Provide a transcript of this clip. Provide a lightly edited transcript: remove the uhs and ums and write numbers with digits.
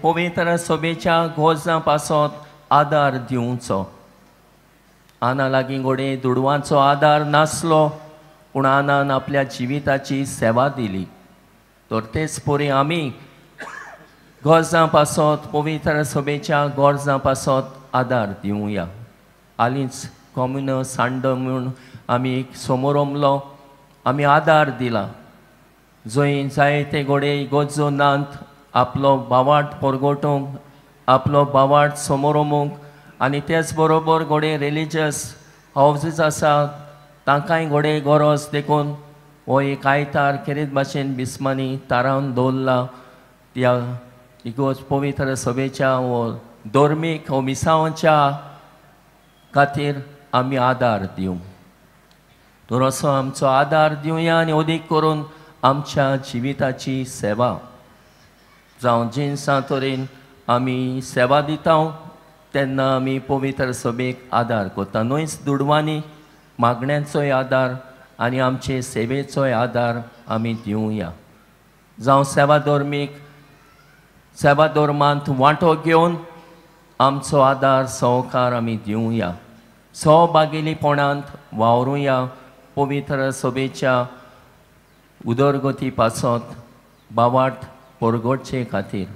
पवित्र सभेच्या गोजा पासत आदार दिवचो। आना लागीं घोडे दुडवांचो आदार नासलो, पूण आनान आपल्या जिविताची सेवा दिली। तर तेच परी आमी गोरजां पासत पवित्र सभेच्या गोरजां पासत आदार दिवया। हालींच कॉम्युन सांड म्हूण आमी एक समोरमलो आमी आदार दिला। जंय जायते घोडे गोजो नांत आपलो बावाट परगोटूंक, आपलो बावाट समोरमूंक, आनी तेच बरोबर घोडे रिलिजियस हावजीस आसा तांकांय घोडे गरज देखून हो एक आयतार खेरीत भाशेन बिस्मानी तारावन दवरला। त्या इगोज पवित्र सभेच्या हो धर्मीक हो मिसावांच्या खातीर आमी आदार दिवं। तर असो आमचो आदार दिवया आनी अदीक करून आमच्या जिविताची सेवा जावं जिन्सा तरेन आमी सेवा दिता तेन्ना आमी पवित्र सभेक आदार करता। न्हयच दुडवांनी मागण्यांचोय आदार आनी आमचे सेवेचोय आदार आमी दिवया। जावं सेवा धर्मांत वांटो घेवन आमचो आदार सहकार आमी दिवया। सहभागिलीपणांत वावरुया पवित्र सभेच्या उदरगती पासत बावाट परगडचे खातीर।